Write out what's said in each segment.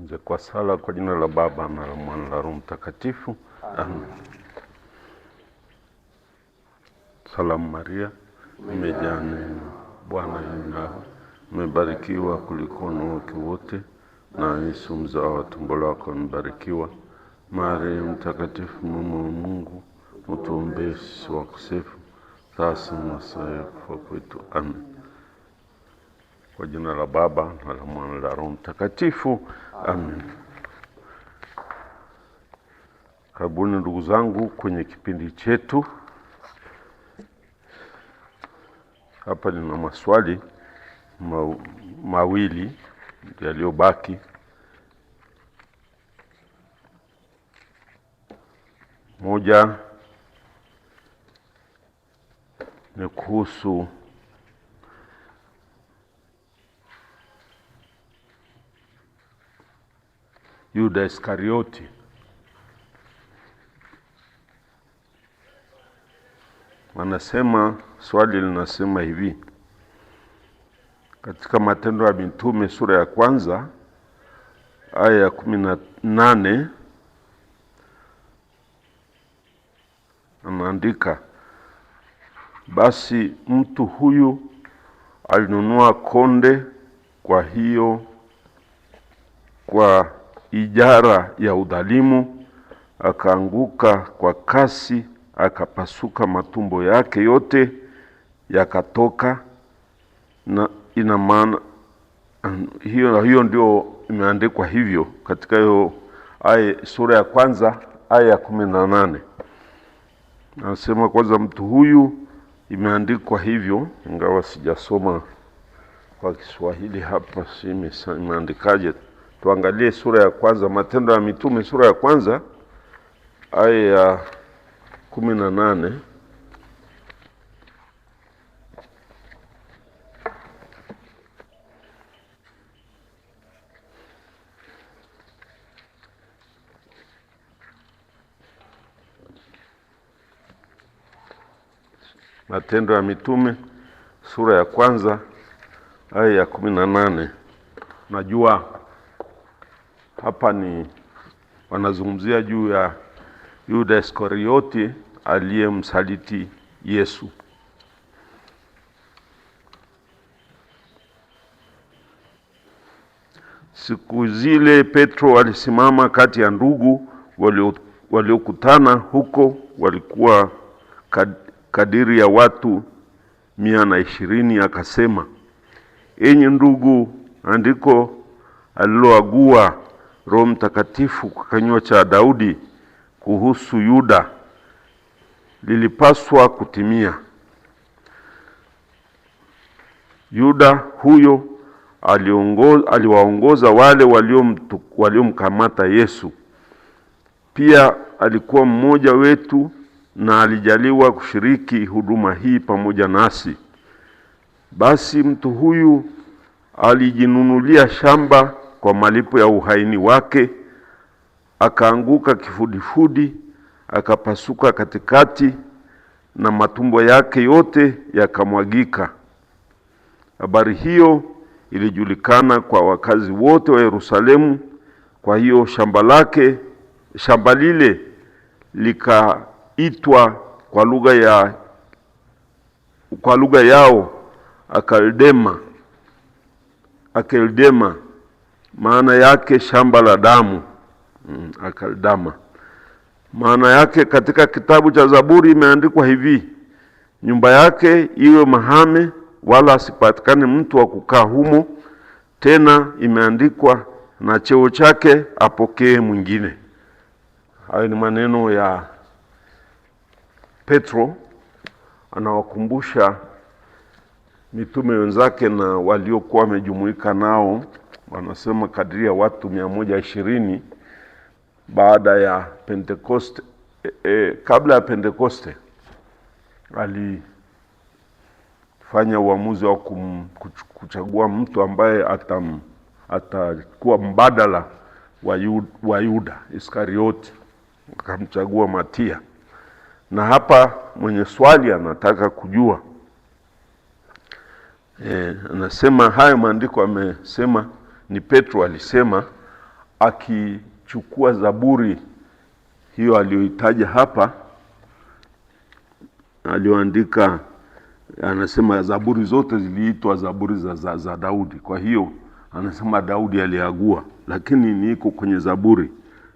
Tuanze kwa sala. Kwa jina la Baba na la Mwana na Roho Mtakatifu. Amen. Salamu Maria, umejaa neema, Bwana yu nawe, umebarikiwa kuliko wanawake wote, na Yesu mzao wa tumbo lako amebarikiwa. Maria mtakatifu, mama wa Mungu, utuombee sisi wakosefu, sasa na saa ya kufa kwetu. Amen. Kwa jina la Baba na la Mwana na la Roho Mtakatifu. Amen. Karibuni ndugu zangu kwenye kipindi chetu. Hapa nina maswali mawili yaliyobaki. Moja ni kuhusu Yuda Iskarioti. Swali linasema hivi: katika Matendo ya Mitume sura ya 1 aya ya 18, anaandika, basi mtu huyu alinunua konde kwa ijara ya udhalimu, akaanguka kwa kasi, akapasuka matumbo yake yote yakatoka. Na ina maana hiyo ndio imeandikwa hivyo katika hiyo sura ya 1 aya ya 18. Nasema kwanza mtu huyu imeandikwa hivyo, ingawa sijasoma kwa Kiswahili hapa, imeandikaje. Tuangalie sura ya 1, Matendo ya Mitume sura ya 1 aya ya 18. Matendo ya Mitume sura ya 1 aya ya 18. Najua hapa ni wanazungumzia juu ya Yuda Iskarioti aliyemsaliti Yesu. Siku zile Petro alisimama kati ya ndugu waliokutana huko, walikuwa kadiri ya watu 120, akasema, enyi ndugu, andiko aliloagua Roho Mtakatifu kwa kinywa cha Daudi kuhusu Yuda lilipaswa kutimia. Yuda huyo aliwaongoza wale waliomkamata Yesu. Pia alikuwa mmoja wetu na alijaliwa kushiriki huduma hii pamoja nasi. Basi mtu huyu alijinunulia shamba kwa malipo ya uhaini wake, akaanguka kifudifudi, akapasuka katikati, na matumbo yake yote yakamwagika. Habari hiyo ilijulikana kwa wakazi wote wa Yerusalemu. Kwa hiyo shamba lile likaitwa kwa lugha yao Akeldama, maana yake shamba la damu. Akeldama maana yake. Katika kitabu cha Zaburi imeandikwa hivi: nyumba yake iwe mahame, wala asipatikane mtu wa kukaa humo. Tena imeandikwa, na cheo chake apokee mwingine. Hayo ni maneno ya Petro, anawakumbusha mitume wenzake na waliokuwa wamejumuika nao. Wanasema kadiri ya watu 120 baada ya Pentekoste. Kabla ya Pentekoste alifanya uamuzi wa kuchagua mtu ambaye atakuwa mbadala wa Yuda Iskarioti, akamchagua Matia. Na hapa mwenye swali anataka kujua, anasema hayo maandiko amesema ni Petro alisema, akichukua Zaburi hiyo aliyoitaja hapa, alioandika, anasema Zaburi zote ziliitwa Zaburi za Daudi. Kwa hiyo anasema Daudi aliagua, lakini niko kwenye Zaburi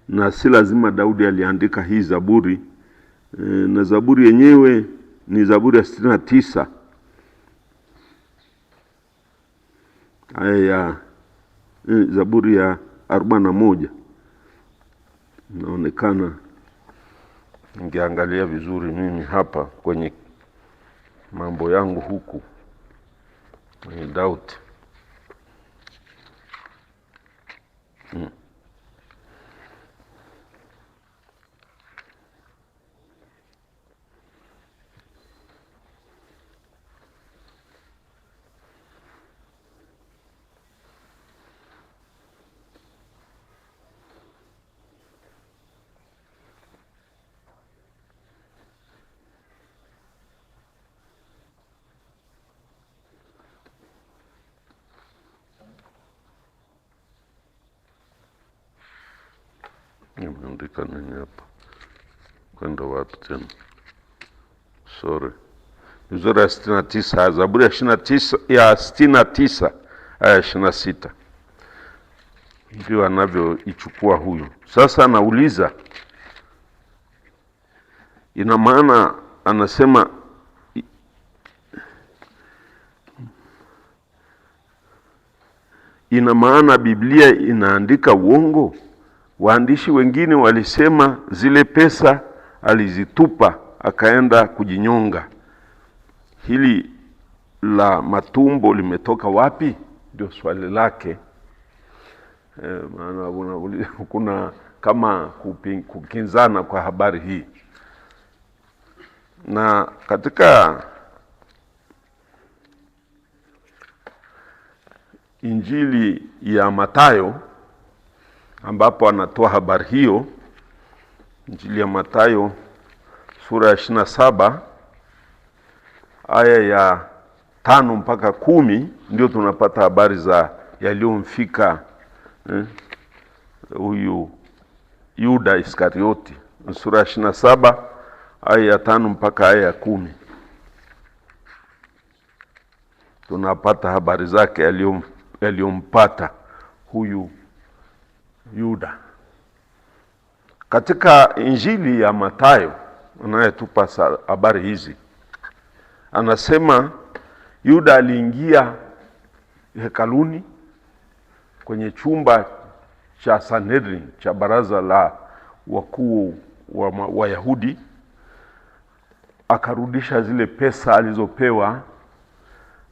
na si lazima Daudi aliandika hii Zaburi. Na Zaburi yenyewe ni Zaburi ya 69 aya Zaburi ya 41. Inaonekana ningeangalia vizuri mimi hapa kwenye mambo yangu huku kwenye Daudi. Nimeandika nini hapa? Kwenda wapi tena? Sorry. Zaburi ya 69, Zaburi ya 69 aya 26. Ndio anavyoichukua huyu. Sasa anauliza, ina maana, anasema ina maana Biblia inaandika uongo? Waandishi wengine walisema zile pesa alizitupa akaenda kujinyonga. Hili la matumbo limetoka wapi? Ndio swali lake. Maana kuna kama kukinzana kwa habari hii. Na katika Injili ya Mathayo ambapo anatoa habari hiyo, Injili ya Mathayo sura ya 27 aya ya 5 mpaka 10, ndio tunapata habari za yaliyomfika huyu Yuda Iskarioti. Sura ya 27 aya ya 5 mpaka aya ya 10 tunapata habari zake yaliyompata huyu Yuda. Katika Injili ya Mathayo anayetupa habari hizi, anasema Yuda aliingia hekaluni kwenye chumba cha Sanhedrin, cha baraza la wakuu wa Wayahudi, akarudisha zile pesa alizopewa,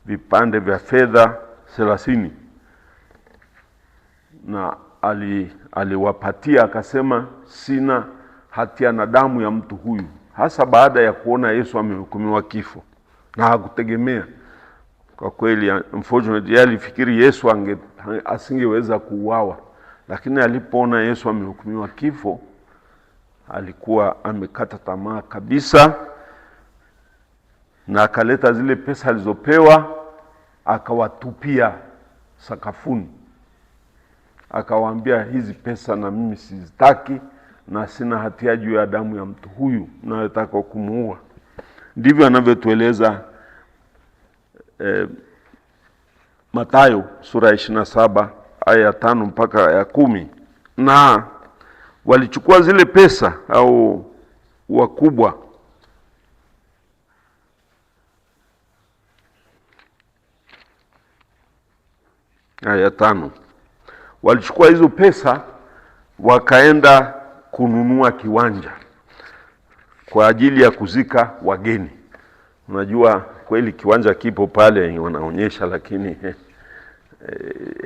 vipande vya fedha 30, na aliwapatia, akasema sina hatia na damu ya mtu huyu, hasa baada ya kuona Yesu amehukumiwa kifo. Na hakutegemea kwa kweli, unfortunately alifikiri Yesu asingeweza kuuawa, lakini alipoona Yesu amehukumiwa kifo alikuwa amekata tamaa kabisa, na akaleta zile pesa alizopewa akawatupia sakafuni. Akawaambia, hizi pesa na mimi sizitaki, na sina hatia juu ya damu ya mtu huyu na nataka kumuua. Ndivyo anavyotueleza Mathayo sura ya 27 aya ya 5 mpaka ya 10. Na walichukua zile pesa, au wakubwa, aya 5, walichukua hizo pesa wakaenda kununua kiwanja kwa ajili ya kuzika wageni. Unajua kweli kiwanja kipo pale wanaonyesha, lakini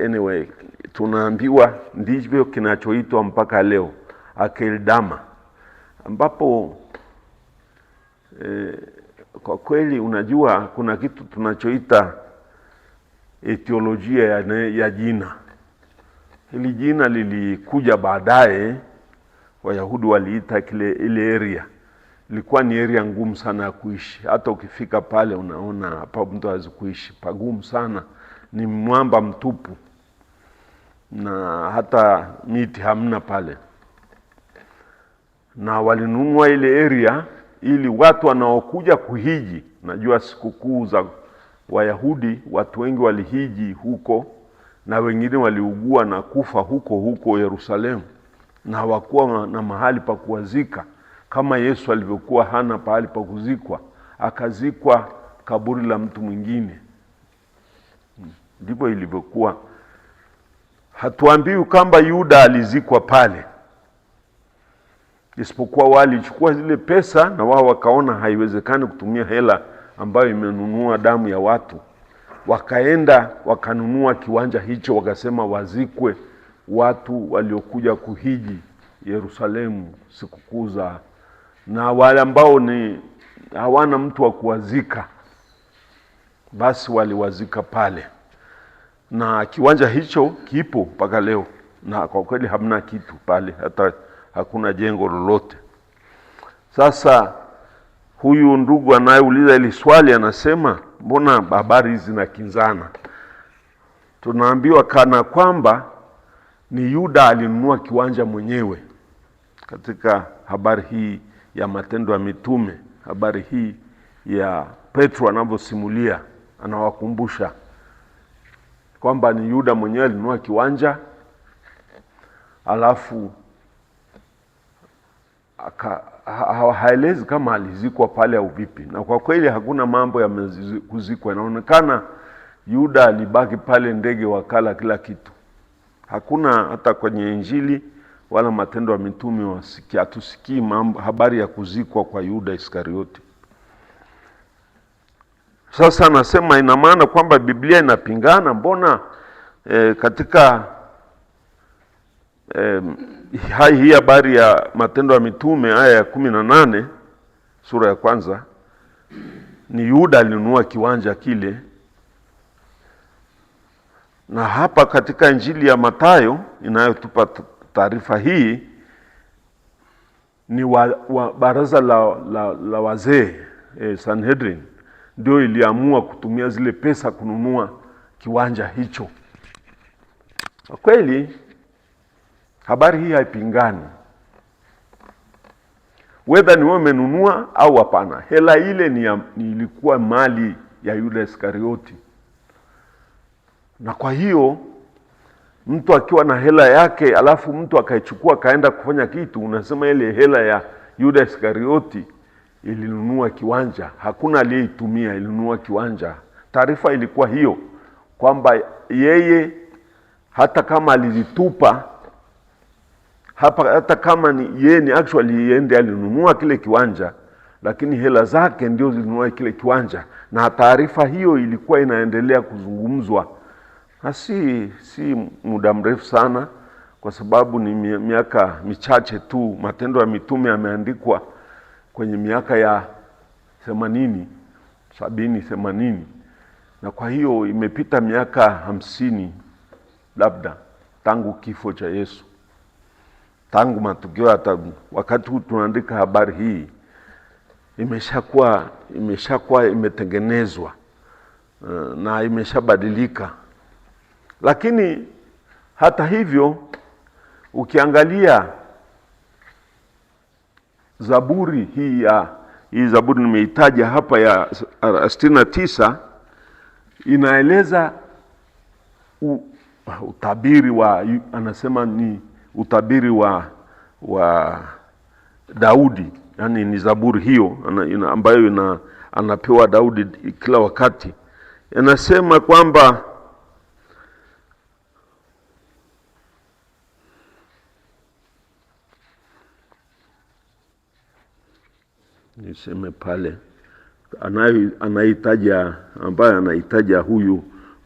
anyway tunaambiwa ndivyo kinachoitwa mpaka leo Akeldama, ambapo kwa kweli unajua kuna kitu tunachoita etiolojia ya jina. Hili jina lilikuja baadaye, Wayahudi waliita ile area. Ilikuwa ni area ngumu sana ya kuishi. Hata ukifika pale unaona hapa mtu hawezi kuishi, pagumu sana, ni mwamba mtupu. na hata miti hamna pale, na walinunua ile area ili watu wanaokuja kuhiji, najua sikukuu za Wayahudi watu wengi walihiji huko, na wengine waliugua na kufa huko Yerusalemu, na hawakuwa na mahali pa kuwazika kama Yesu alivyokuwa hana pahali pa kuzikwa, akazikwa kaburi la mtu mwingine. Ndipo ilivyokuwa. Hatuambiwi kwamba Yuda alizikwa pale, isipokuwa walichukua zile pesa na wao wakaona haiwezekani kutumia hela ambayo imenunua damu ya watu, wakaenda wakanunua kiwanja hicho, wakasema wazikwe watu waliokuja kuhiji Yerusalemu sikukuu za, na wale ambao ni hawana mtu wa kuwazika, basi waliwazika pale, na kiwanja hicho kipo mpaka leo, na kwa kweli hamna kitu pale, hata hakuna jengo lolote. Sasa huyu ndugu anayeuliza ili swali anasema, mbona habari zinakinzana? Tunaambiwa kana kwamba ni Yuda alinunua kiwanja mwenyewe katika habari hii ya Matendo ya Mitume. Habari hii ya Petro anavyosimulia, anawakumbusha kwamba ni Yuda mwenyewe alinunua kiwanja, alafu haelezi kama alizikwa pale au vipi, na kwa kweli hakuna mambo ya kuzikwa. Inaonekana Yuda alibaki pale, ndege wakala kila kitu. Hakuna hata kwenye Injili wala Matendo ya Mitume hatusikii habari ya kuzikwa kwa Yuda Iskarioti. Sasa nasema ina maana kwamba Biblia inapingana. Mbona katika hii habari ya Matendo ya Mitume aya ya 18 sura ya kwanza, ni Yuda alinunua kiwanja kile, na hapa katika Injili ya Mathayo inayotupa taarifa hii ni baraza la wazee Sanhedrin ndio iliamua kutumia zile pesa kununua kiwanja hicho. Kwa kweli habari hii haipingani, whether ni wewe umenunua au hapana. Hela ile ilikuwa mali ya Yuda Iskarioti, na kwa hiyo mtu akiwa na hela yake alafu mtu akaichukua kaenda kufanya kitu, unasema ile hela ya Yuda Iskarioti ilinunua kiwanja. Hakuna aliyeitumia, ilinunua kiwanja. Taarifa ilikuwa hiyo kwamba yeye hata kama alizitupa hata kama yeye ni actually yende alinunua kile kiwanja, lakini hela zake ndio zilinunua kile kiwanja, na taarifa hiyo ilikuwa inaendelea kuzungumzwa. Na si muda mrefu sana, kwa sababu ni miaka michache tu. Matendo ya Mitume yameandikwa kwenye miaka ya 80, 70, 80, na kwa hiyo imepita miaka 50 labda tangu kifo cha Yesu, tangu matukio. Hata wakati huu tunaandika habari hii imeshakuwa imetengenezwa na imeshabadilika. Lakini hata hivyo, ukiangalia Zaburi hii Zaburi nimeitaja hapa ya 69, inaeleza utabiri anasema ni utabiri wa Daudi. Yani ni Zaburi hiyo ambayo anapewa Daudi kila wakati. Anasema kwamba niseme pale anaitaja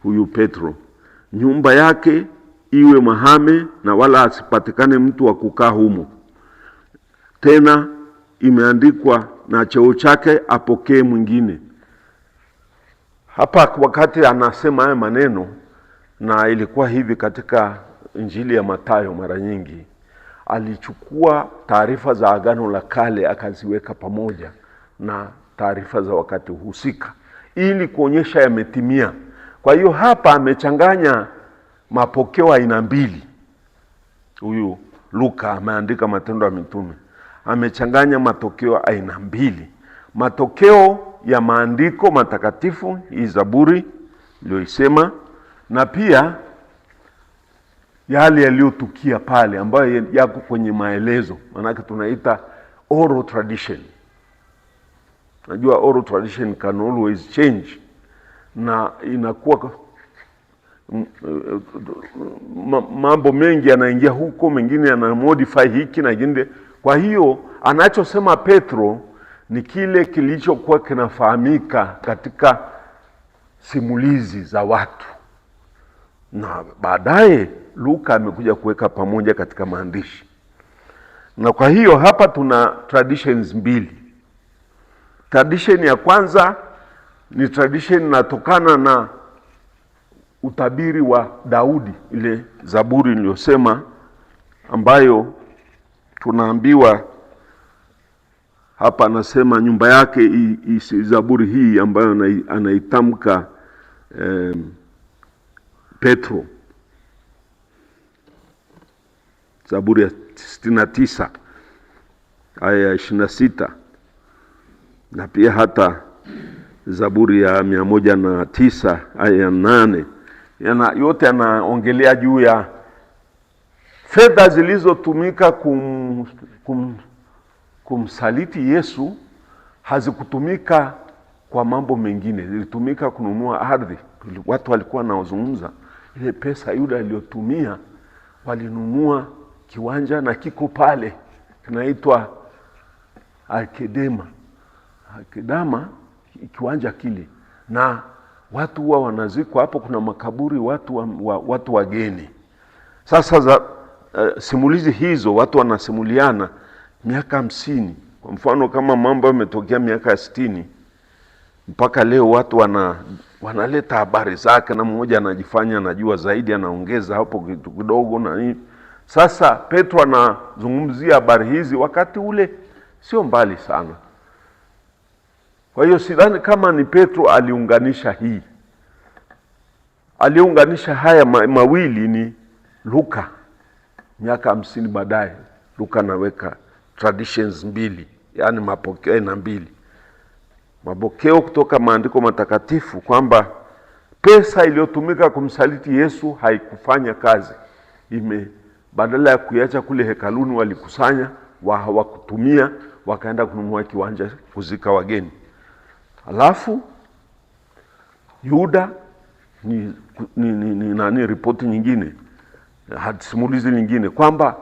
huyu Petro, nyumba yake iwe mahame na wala asipatikane mtu wa kukaa humo. Tena imeandikwa, na cheo chake apokee mwingine. Hapa wakati anasema haya maneno, na ilikuwa hivi katika Injili ya Mathayo, mara nyingi alichukua taarifa za Agano la Kale akaziweka pamoja na taarifa za wakati husika ili kuonyesha yametimia. Kwa hiyo hapa amechanganya mapokeo aina mbili. Huyu Luka ameandika Matendo ya Mitume, amechanganya matokeo aina mbili. Matokeo ya maandiko matakatifu, hii Zaburi iliyoisema, na pia yale yaliyotukia pale ambayo yako kwenye maelezo, maana tunaita oral tradition. Najua oral tradition can always change, na inakuwa mambo mengi yanaingia huko, mengine yana modify hiki na kingine. Kwa hiyo anachosema Petro ni kile kilichokuwa kinafahamika katika simulizi za watu, na baadaye Luka amekuja kuweka pamoja katika maandishi. Na kwa hiyo hapa tuna traditions mbili. Tradition ya kwanza ni tradition inatokana na utabiri wa Daudi, ile Zaburi niliyosema, ambayo tunaambiwa hapa anasema nyumba yake Zaburi hii ambayo anaitamka Petro, Zaburi ya 69 aya ya 26, na pia hata Zaburi ya 109 aya ya 8, yote yanaongelea juu ya fedha zilizotumika kumsaliti Yesu. Hazikutumika kwa mambo mengine, zilitumika kununua ardhi. Watu walikuwa naozungumza ile pesa Yuda iliyotumia, walinunua kiwanja na kiko pale kinaitwa Akedama, kiwanja kile, na watu huwa wanazikwa hapo. Kuna makaburi watu wageni. Sasa simulizi hizo watu wanasimuliana miaka 50. Kwa mfano kama mambo yametokea miaka 60, mpaka leo watu wanaleta habari zake, na mmoja anajifanya anajua zaidi, anaongeza hapo kitu kidogo na nini. Sasa Petro anazungumzia habari hizi wakati ule sio mbali sana. Kwa hiyo sidhani kama ni Petro aliunganisha hii. Aliunganisha haya mawili ni Luka. Miaka 50 baadaye Luka anaweka traditions mbili, yani mapokeo na mbili. Mapokeo kutoka maandiko matakatifu kwamba pesa iliyotumika kumsaliti Yesu haikufanya kazi. Badala ya kuiacha kule hekaluni walikusanya, hawakutumia, wakaenda kununua kiwanja kuzika wageni. Alafu Yuda ni ripoti nyingine, simulizi nyingine kwamba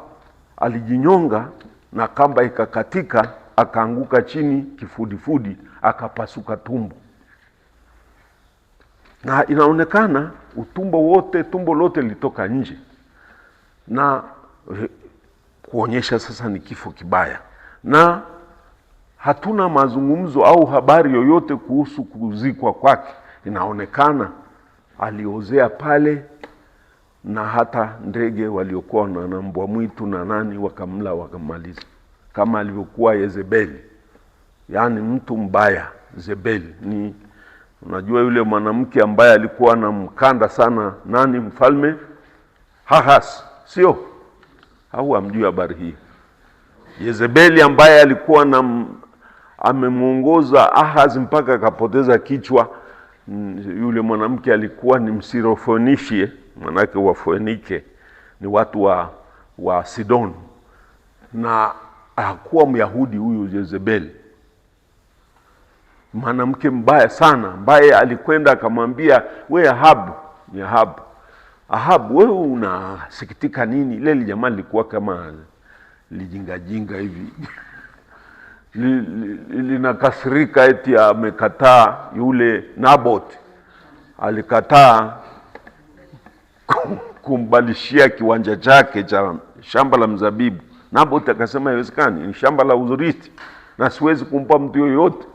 alijinyonga na kamba ikakatika, akaanguka chini kifudifudi, akapasuka tumbo. Na inaonekana tumbo lote litoka nje, na kuonyesha sasa ni kifo kibaya. Na hatuna mazungumzo au habari yoyote kuhusu kuzikwa kwake. Inaonekana aliozea pale, na hata ndege waliokuwa na mbwa mwitu na nani wakamla wakamaliza, kama alivyokuwa Yezebeli. Yaani mtu mbaya Yezebeli ni, unajua yule mwanamke ambaye alikuwa na mkanda sana nani, mfalme Ahaz, sio? Au amjui habari hii? Yezebeli ambaye alikuwa amemuongoza Ahaz mpaka akapoteza kichwa. Yule mwanamke alikuwa ni Msirofenishie, manake Wafoenike ni watu wa Sidon, na hakuwa Myahudi huyu Yezebeli. Mwanamke mbaya sana, ambaye alikwenda akamwambia, we Ahabu, wewe unasikitika nini? Ile jamaa lilikuwa kama lijingajinga hivi linakasirika eti amekataa. Yule Naboth alikataa kumbalishia kiwanja chake cha shamba la mzabibu. Naboth akasema haiwezekani, ni shamba la urithi na siwezi kumpa mtu yoyote.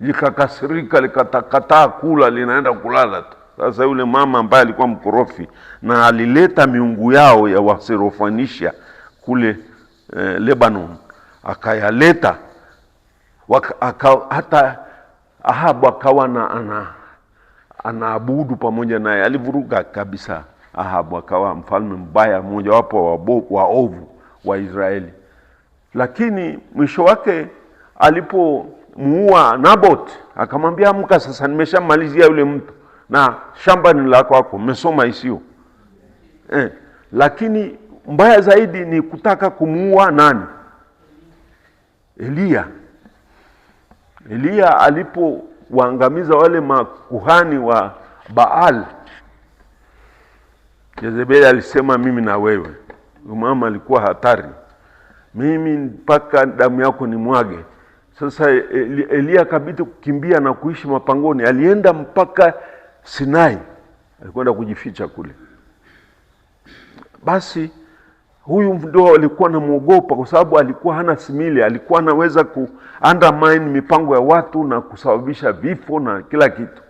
Likakasirika, likakataa kula, linaenda kulala tu. Sasa yule mama ambaye alikuwa mkorofi na alileta miungu yao ya Waserofanisha kule Lebanon, akayaleta hata Ahabu akawa anaabudu pamoja naye. Alivuruga kabisa, Ahabu akawa mfalme mbaya, mmoja wapo waovu wa Israeli. Lakini mwisho wake alipomuua Naboth, akamwambia amka sasa, nimeshamalizia yule mtu na shamba ni lako wako. Mmesoma isio? Lakini mbaya zaidi ni kutaka kumuua nani? Elia alipowaangamiza wale makuhani wa Baal, Jezebeli alisema mimi na wewe. Mama alikuwa hatari, mimi mpaka damu yako ni mwage. Sasa Elia kabidi kukimbia na kuishi mapangoni. Alienda mpaka Sinai, alikwenda kujificha kule. Basi huyu ndio alikuwa anamuogopa, kwa sababu alikuwa hana simile, alikuwa anaweza undermine mipango ya watu na kusababisha vifo na kila kitu.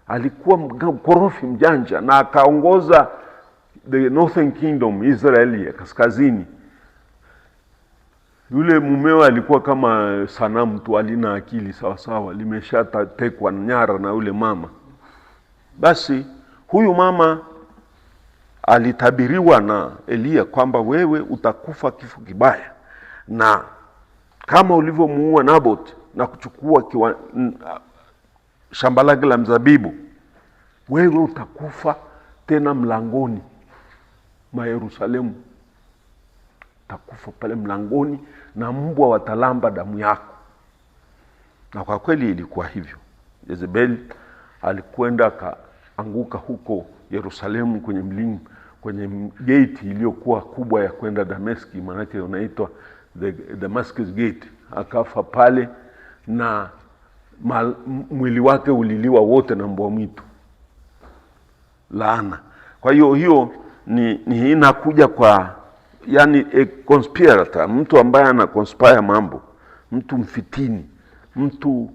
Alikuwa mkorofi, mjanja, na akaongoza the Northern Kingdom, Israeli ya kaskazini. Yule mumeo alikuwa kama sanamu tu, alina akili sawa sawa, limeshatekwa nyara na yule mama. Basi huyu mama alitabiriwa na Elia kwamba wewe utakufa kifo kibaya, na kama ulivyomuua Naboth na kuchukua shamba lake la mzabibu, wewe utakufa tena mlangoni mwa Yerusalemu. Utakufa pale mlangoni na mbwa watalamba damu yako. Na kwa kweli ilikuwa hivyo. Jezebeli alikwenda akaanguka huko Yerusalemu kwenye mlima, kwenye gate iliyokuwa kubwa ya kwenda Dameski, maana unaitwa the Damascus Gate. Akafa pale na mwili wake uliliwa wote na mbwa mwitu. Laana. Kwa hiyo ni inakuja kwa, yani a conspirator, mtu ambaye ana conspire mambo, mtu mfitini, mtu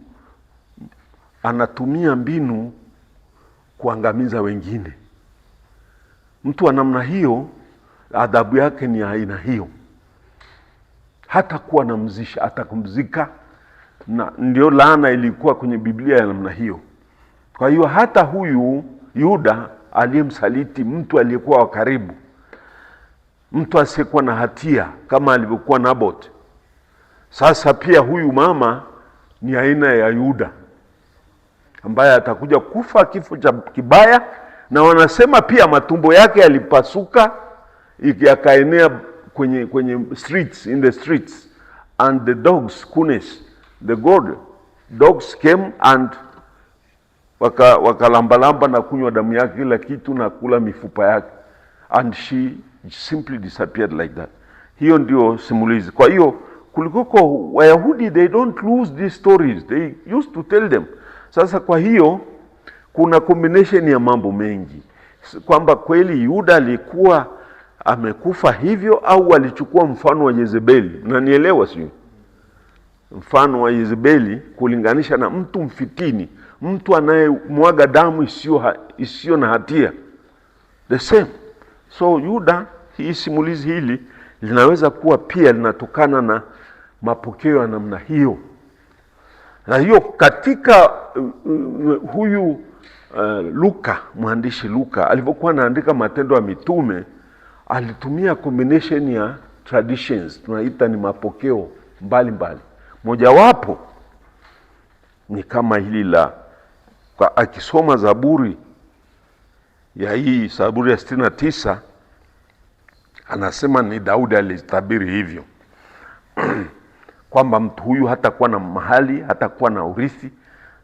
anatumia mbinu kuangamiza wengine. Mtu wa namna hiyo adhabu yake ni aina hiyo. Hata kuwa namzisha, atakumzika, na ndio laana ilikuwa kwenye Biblia ya namna hiyo. Kwa hiyo hata huyu Yuda aliyemsaliti mtu aliyekuwa wa karibu, mtu asiyekuwa na hatia kama alivyokuwa Naboth, sasa pia huyu mama ni aina ya Yuda ambaye atakuja kufa kifo cha kibaya. Na wanasema pia matumbo yake yalipasuka yakaenea kwenye streets, in the streets, and the dogs, kunes, the god dogs came and wakalambalamba na kunywa damu yake kila kitu na kula mifupa yake, and she simply disappeared like that. Hiyo ndio simulizi. Kwa hiyo kulikoko Wayahudi, they don't lose these stories, they used to tell them. Sasa kwa hiyo kuna combination ya mambo mengi, kwamba kweli Yuda alikuwa amekufa hivyo au alichukua mfano wa Jezebeli. Na nielewa sio mfano wa Jezebeli kulinganisha na mtu mfitini, mtu anayemwaga damu isiyo na hatia, the same. So Yuda, hii simulizi hili linaweza kuwa pia linatokana na mapokeo ya namna hiyo. Na hiyo katika huyu Luka, mwandishi Luka alipokuwa anaandika Matendo ya Mitume, alitumia combination ya traditions, tunaita ni mapokeo mbalimbali. Mojawapo ni kama hili la akisoma Zaburi ya hii Zaburi ya 69, anasema ni Daudi alitabiri hivyo kwamba mtu huyu hatakuwa na mahali, hatakuwa na urithi,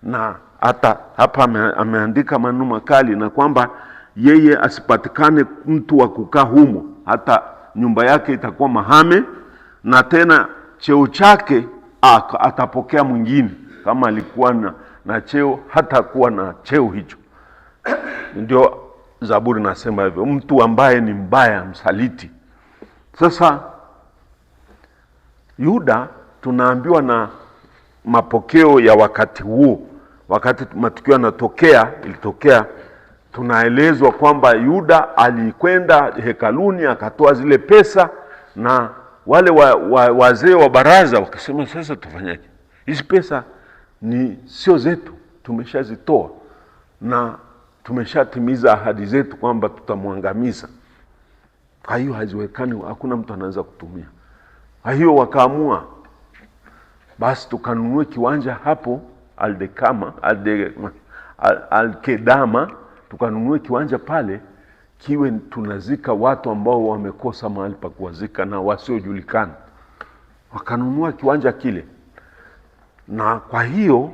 na hata hapa ameandika maneno makali, na kwamba yeye asipatikane mtu wa kukaa humo, hata nyumba yake itakuwa mahame, na tena cheo chake atapokea mwingine. Kama alikuwa na cheo, hatakuwa na cheo hicho. Ndio Zaburi nasema hivyo, mtu ambaye ni mbaya, msaliti. Sasa Yuda tunaambiwa na mapokeo ya wakati huo, wakati matukio ilitokea, tunaelezwa kwamba Yuda alikwenda hekaluni akatoa zile pesa, na wale wazee wa baraza wakasema, sasa tufanyaje? Hizi pesa sio zetu, tumeshazitoa. Na tumeshatimiza ahadi zetu kwamba tutamwangamiza. Kwa hiyo haziwezekani, hakuna mtu anaweza kutumia. Kwa hiyo wakaamua basi tukanunue kiwanja hapo Alkedama, tukanunue kiwanja pale kiwe tunazika watu ambao wamekosa mahali pa kuwazika na wasiojulikana. Wakanunua kiwanja kile, na kwa hiyo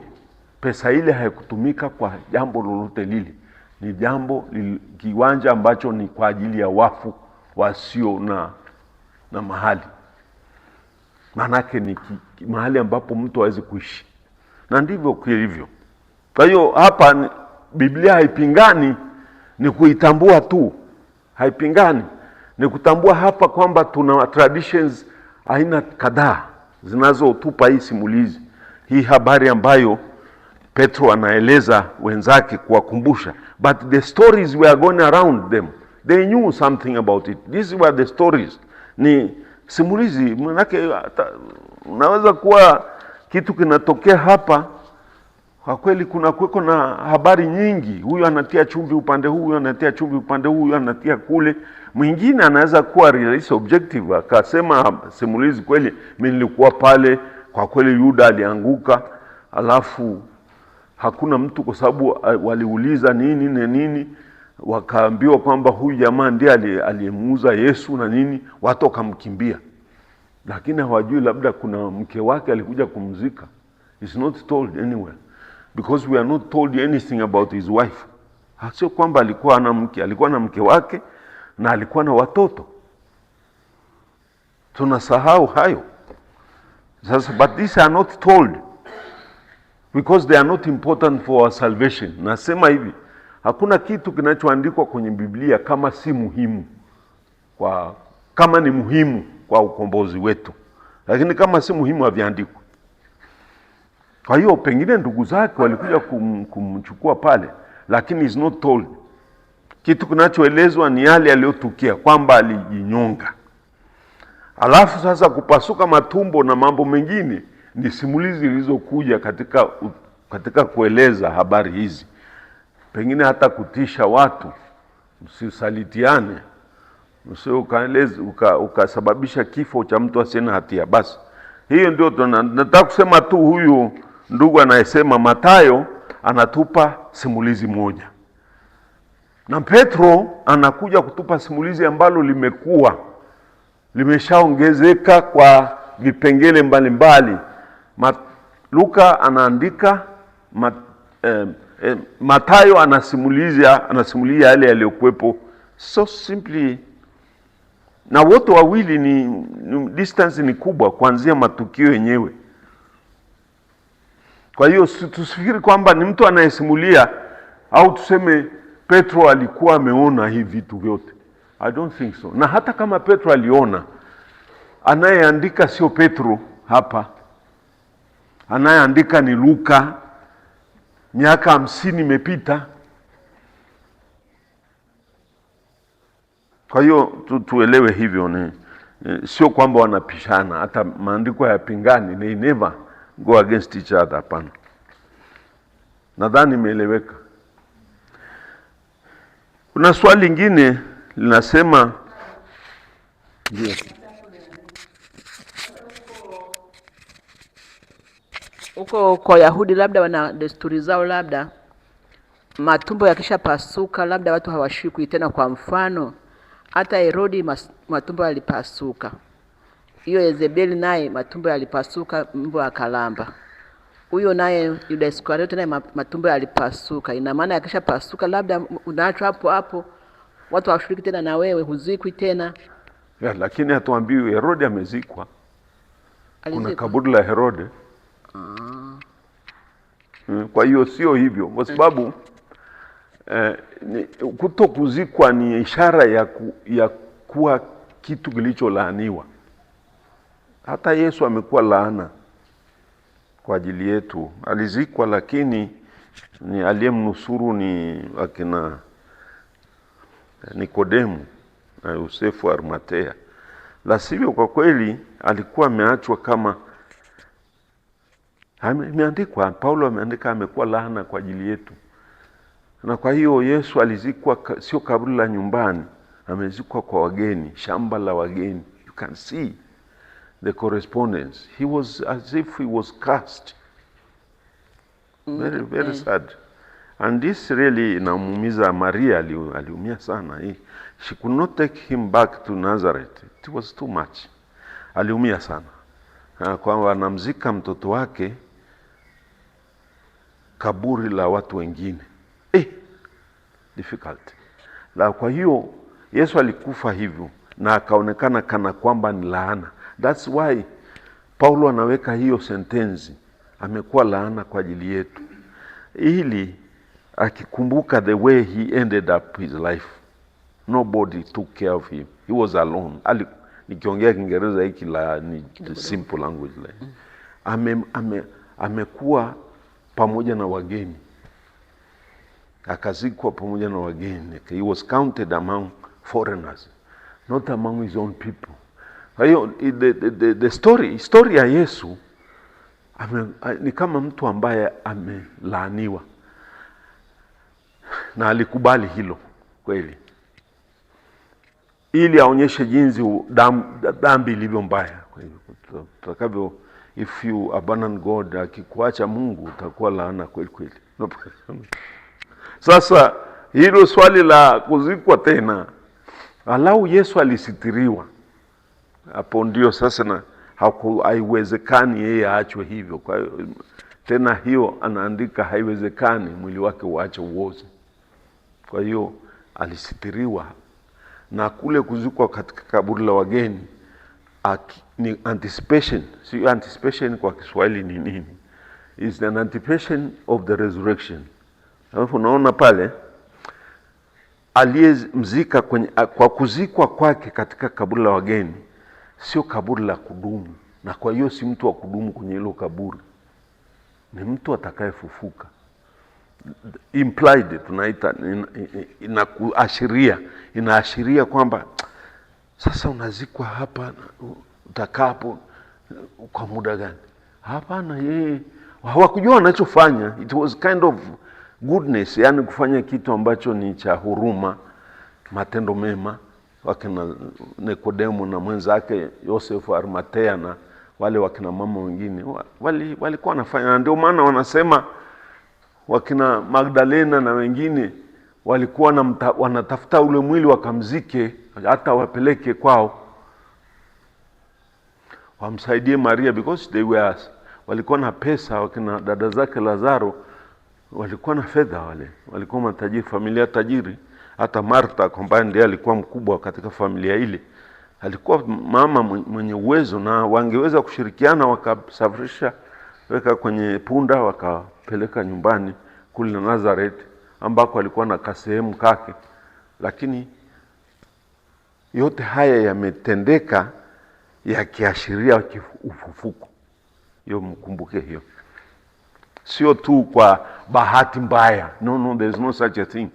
pesa ile haikutumika kwa jambo lolote lile. Ni kiwanja ambacho ni kwa ajili ya wafu wasio na mahali. Manake ni mahali ambapo mtu hawezi kuishi. Na ndivyo kilivyo. Kwa hiyo hapa Biblia haipingani, ni kuitambua tu. Haipingani. Ni kutambua hapa kwamba tuna traditions aina kadhaa zinazotupa hii simulizi. Hii habari ambayo Petro anaeleza wenzake kuwakumbusha. But the stories were going around them. They knew something about it. These were the stories. Ni simulizi, manake unaweza kuwa kitu kinatokea hapa, kwa kweli kuna kuweko na habari nyingi. Huyu anatia chumvi upande huu, huyu anatia chumvi upande huu, huyu anatia kule. Mwingine anaweza kuwa realist objective, akasema simulizi, kweli mimi nilikuwa pale, kwa kweli Yuda alianguka, alafu hakuna mtu, kwa sababu waliuliza nini na nini, wakaambiwa kwamba huyu jamaa ndiye aliyemuuza Yesu na nini, watu wakamkimbia. Lakini hawajui labda kuna mke wake alikuja kumzika. It's not told anywhere, because we are not told anything about his wife. Sio kwamba alikuwa na mke, alikuwa na mke wake na alikuwa na watoto. Tunasahau hayo. Sasa, but these are not told because they are not important for our salvation. Nasema hivi, hakuna kitu kinachoandikwa kwenye Biblia kama si muhimu kama ni muhimu kwa ukombozi wetu, lakini kama si muhimu haviandikwi. Kwa hiyo pengine ndugu zake walikuja kumchukua pale, lakini is not told. Kitu kinachoelezwa ni yale yaliyotukia, kwamba alijinyonga. Alafu sasa kupasuka matumbo na mambo mengine ni simulizi zilizokuja katika kueleza habari hizi. Pengine hata kutisha watu, msisalitiane, ukasababisha kifo cha mtu asiye na hatia. Basi hiyo ndio nataka kusema tu. Huyu ndugu anayesema Mathayo anatupa simulizi moja, na Petro anakuja kutupa simulizi ambalo limeshaongezeka kwa vipengele mbalimbali. Luka anaandika, Mathayo anasimulia yale yaliyokuwepo, so simply. Na wote wawili ni distance ni kubwa kuanzia matukio yenyewe. Kwa hiyo tusifikiri kwamba ni mtu anayesimulia, au tuseme Petro alikuwa ameona hivi vitu vyote. I don't think so. Na hata kama Petro aliona, anayeandika sio Petro hapa. Anayeandika ni Luka. Miaka 50 imepita. Kwa hiyo tuelewe hivyo, sio kwamba wanapishana. Hata maandiko hayapingani, they never go against each other, hapana. Nadhani imeeleweka. Kuna swali lingine linasema, huko kwa Yahudi labda wana desturi zao, labda matumbo yakishapasuka labda watu hawashikwi tena. Kwa mfano hata Herodi matumbo yalipasuka, hiyo Yezebeli naye matumbo yalipasuka, mbwa akalamba. Huyo naye Yuda Iskariote naye matumbo yalipasuka. Ina maana yakishapasuka labda unaachwa hapo hapo, watu hawashiriki tena na wewe, huzikwi tena. Ya, lakini hatuambiwi Herode amezikwa. Kuna kaburi la Herode. Kwa hiyo sio hivyo, kwa sababu kutokuzikwa ni ishara ya kuwa kitu kilicholaaniwa. Hata Yesu amekuwa laana kwa ajili yetu. Alizikwa, lakini ni aliyemnusuru ni akina Nikodemu na Yosefu wa Arimathea. La sivyo, kwa kweli alikuwa ameachwa kama imeandikwa. Paulo ameandika amekuwa laana kwa ajili yetu. Na kwa hiyo Yesu alizikwa sio kaburi la nyumbani, amezikwa kwa wageni, shamba la wageni. You can see the correspondence. He was as if he was cast. Very, very sad. And this really inamuumiza Maria, aliumia sana. She could not take him back to Nazareth. It was too much. Aliumia sana. Kwamba anamzika mtoto wake kaburi la watu wengine. Difficult. Kwa hiyo Yesu alikufa hivyo na akaonekana kana kwamba ni laana. That's why Paulo anaweka hiyo sentensi, amekuwa laana kwa ajili yetu, ili akikumbuka the way he ended up his life. Nobody took care of him. He was alone. Nikiongea Kiingereza hiki ni simple language amekuwa pamoja na wageni, akazikwa pamoja na wageni. He was counted among foreigners, not among his own people. Kwa hiyo the story ya Yesu ni kama mtu ambaye amelaaniwa, na alikubali hilo kweli, ili aonyeshe jinsi dhambi ilivyo mbaya. Kwa hiyo tutakavyo, if you abandon God, akikuacha Mungu utakuwa laana kweli kweli. Sasa hilo swali la kuzikwa tena, alau Yesu alisitiriwa hapo, ndio sasa na haiwezekani yeye aachwe hivyo. Kwa hiyo tena hiyo anaandika haiwezekani mwili wake uache uoze. Kwa hiyo alisitiriwa, na kule kuzikwa katika kaburi la wageni ni anticipation. Si anticipation kwa Kiswahili ni nini? Is an anticipation of the resurrection. Alafu unaona pale aliyemzika kwa kuzikwa kwake katika kaburi la wageni, sio kaburi la kudumu, na kwa hiyo si mtu wa kudumu kwenye hilo kaburi, ni mtu atakayefufuka. Implied tunaita, inaashiria kwamba sasa unazikwa hapa, utakapo kwa muda gani? Hapana, yeye hawakujua wanachofanya. It was kind of goodness, yani kufanya kitu ambacho ni cha huruma, matendo mema. Wakina Nikodemo na mwenzake Yosefu Arimathea na wale wakina mama wengine walikuwa wanafanya. Ndio maana wanasema wakina Magdalena na wengine walikuwa wanatafuta ule mwili wakamzike, hata wapeleke kwao wamsaidie Maria, because walikuwa na pesa. Wakina dada zake Lazaro walikuwa na fedha, walikuwa matajiri, familia tajiri. Hata Martha ambaye ndiye alikuwa mkubwa katika familia ile, alikuwa mama mwenye uwezo, na wangeweza kushirikiana wakasafirisha, weka kwenye punda wakapeleka nyumbani kule Nazareth, ambako alikuwa na kasehemu kake. Lakini yote haya yametendeka yakiashiria ufufuko. Hiyo mkumbuke hiyo. Sio tu kwa bahati mbaya. No, there's no such a thing.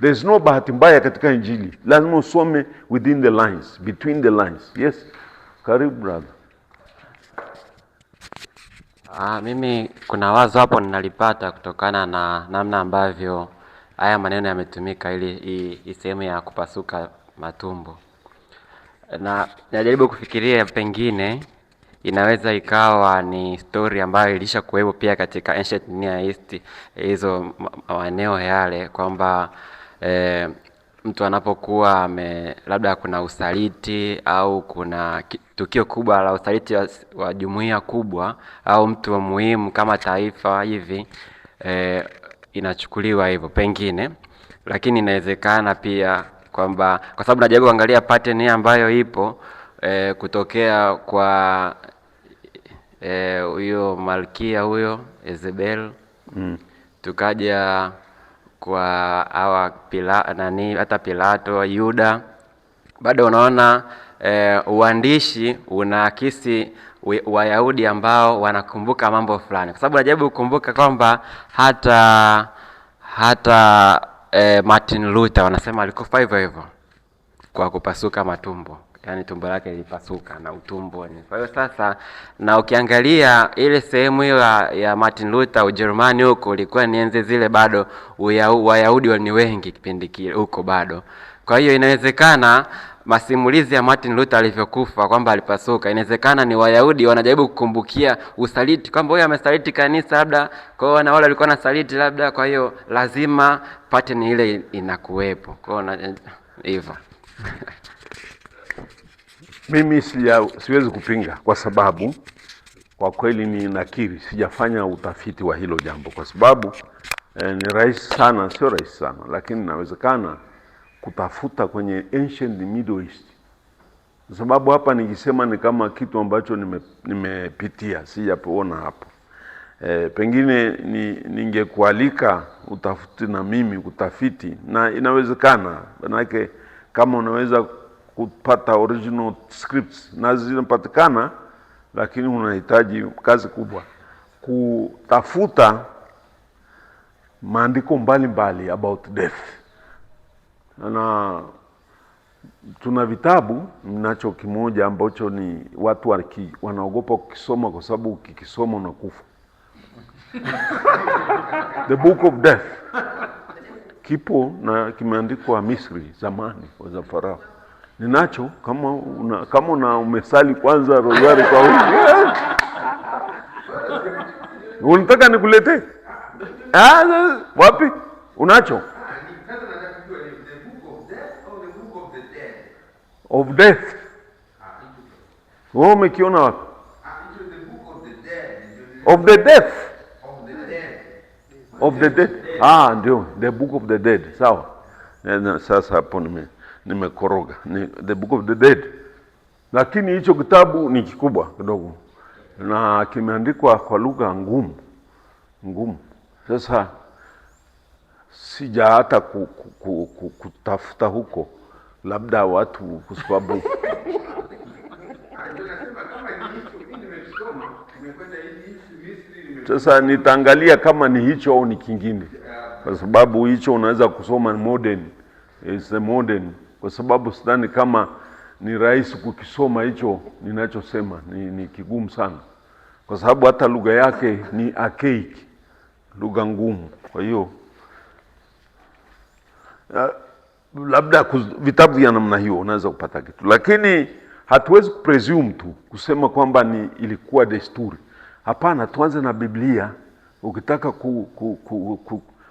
There's no bahati mbaya katika Injili. Lazima usome within the lines, between the lines. Yes. Karibu brother. Mimi kuna wazo hapo ninalipata kutokana na namna ambavyo haya maneno yametumika ili sehemu ya kupasuka matumbo. Na najaribu kufikiria pengine inaweza ikawa ni story ambayo ilishakuwepo pia katika ancient Near East, hizo maeneo yale, kwamba mtu anapokuwa labda kuna usaliti au kuna tukio kubwa la usaliti wa jumuiya kubwa au mtu muhimu kama taifa hivi, inachukuliwa hivyo pengine. Lakini inawezekana pia kwamba, kwa sababu najaribu kuangalia pattern ambayo ipo kutokea kwa huyo malkia huyo Jezebel, tukaja kwa hawa hata Pilato, Yuda. Bado unaona uandishi unaakisi Wayahudi ambao wanakumbuka mambo fulani, kwa sababu najaribu kukumbuka kwamba hata Martin Luther wanasema alikufa hivyo hivyo kwa kupasuka matumbo. yani tumbo lake lilipasuka na utumbo. Kwa hiyo sasa, na ukiangalia ile sehemu hiyo ya Martin Luther Ujerumani huko, ilikuwa ni enzi zile bado Wayahudi ni wengi kipindi kile huko bado. Kwa hiyo inawezekana masimulizi ya Martin Luther alivyokufa kwamba alipasuka, inawezekana ni Wayahudi wanajaribu kukumbukia usaliti kwamba huyo amesaliti kanisa labda, kwa hiyo na wale walikuwa na saliti labda, kwa hiyo lazima pattern ile inakuwepo. Kwa hiyo hivyo Mimi siwezi kupinga, kwa sababu kwa kweli ni nakiri sijafanya utafiti wa hilo jambo, kwa sababu ni rahisi sana, sio rahisi sana, lakini inawezekana kutafuta kwenye ancient Middle East, kwa sababu hapa nikisema ni kama kitu ambacho nimepitia, sijapoona hapo. Pengine ningekualika utafuti na mimi kutafiti, na inawezekana, manake kama unaweza kupata original scripts na zinapatikana, lakini unahitaji kazi kubwa kutafuta maandiko mbalimbali about death. Na tuna vitabu, mnacho kimoja ambacho ni watu wanaogopa kukisoma kwa sababu ukikisoma unakufa. The Book of Death kipo na kimeandikwa Misri zamani za Farao. Ninacho, kama umesali kwanza rozari kwa wiki. Unataka nikulete? Wapi? Unacho? Of death. Wewe umekiona wapi? Of the death. Of the dead. Ndio, the Book of the Dead. Sawa. Sasa hapo nimekoroga. Ni the Book of the Dead. Lakini hicho kitabu ni kikubwa kidogo na kimeandikwa kwa lugha ngumu. Sasa sija hata kutafuta huko, labda watu kwa sababu sasa nitaangalia kama ni hicho au ni kingine, kwa sababu hicho unaweza kusoma modern, is the modern, kwa sababu sidhani kama ni rahisi kukisoma hicho ninachosema, ni kigumu sana, kwa sababu hata lugha yake ni archaic, lugha ngumu. Kwa hiyo labda vitabu vya namna hiyo unaweza kupata kitu, lakini hatuwezi kupresume tu kusema kwamba ilikuwa desturi. Hapana, tuanze na Biblia. Ukitaka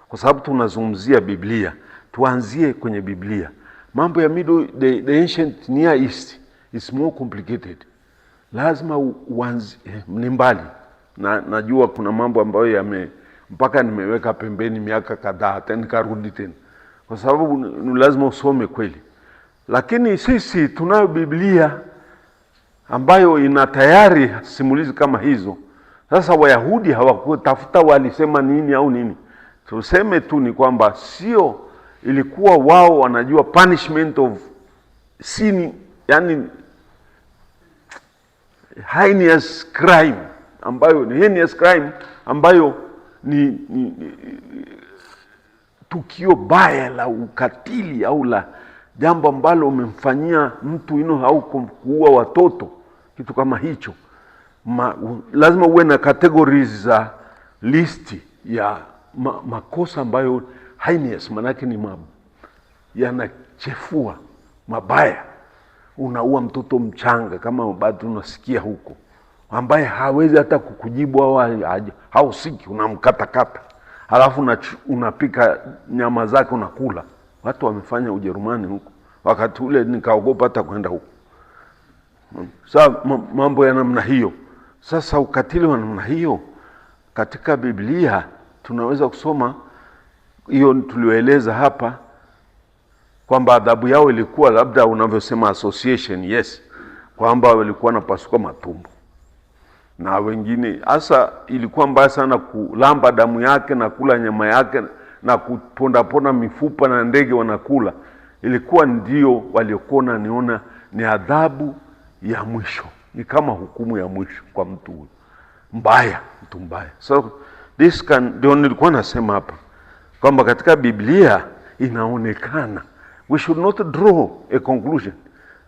kwa sababu tunazungumzia Biblia, tuanzie kwenye Biblia. Mambo ya the ancient Near East is more complicated. Lazima uanze ni mbali. Na najua kuna mambo ambayo mpaka nimeweka pembeni miaka kadhaa tena nikarudi tena, kwa sababu ni lazima usome kweli. Lakini sisi tunayo Biblia ambayo ina tayari simulizi kama hizo. Sasa Wayahudi hawakutafuta walisema nini au nini. Tuseme tu ni kwamba sio ilikuwa wao wanajua punishment of sin, yani heinous crime, ambayo ni heinous crime, ambayo ni tukio baya la ukatili au la jambo ambalo umemfanyia mtu au kuua watoto, kitu kama hicho. Lazima uwe na categories za listi ya makosa ambayo heinous, manake ni yanachefua, mabaya. Unaua mtoto mchanga kama bado unasikia huko, ambaye hawezi hata kukujibu au hausiki, unamkatakata. Halafu unapika nyama zake unakula. Watu wamefanya Ujerumani huko. Wakati ule nikaogopa hata kwenda huko. Sasa mambo ya namna hiyo. Sasa ukatili wa namna hiyo katika Biblia tunaweza kusoma hiyo tulioeleza hapa, kwamba adhabu yao ilikuwa labda unavyosema association, yes, kwamba walikuwa napasuka matumbo. Na wengine hasa ilikuwa mbaya sana kulamba damu yake na kula nyama yake na kuponda mifupa na ndege wanakula. Ilikuwa ndio waliokuwa niona ni adhabu ya mwisho, ni kama hukumu ya mwisho kwa mtu mbaya, mtu mbaya. So ndio nilikuwa nasema hapa kwamba katika Biblia inaonekana, we should not draw a conclusion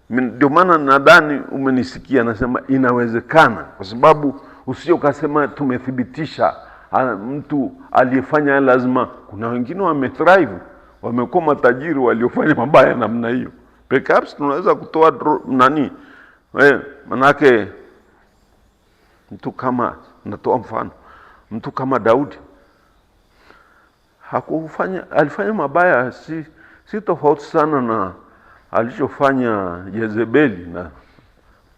Ndio maana nadhani umenisikia nasema inawezekana, kwa sababu usio kasema tumethibitisha mtu aliyefanya lazima. Kuna wengine wamethrive, wamekuwa matajiri waliofanya mabaya namna hiyo. Perhaps tunaweza kutoa manake mtu kama, natoa mfano, mtu kama Daudi alifanya mabaya si tofauti sana na alichofanya Yezebeli, na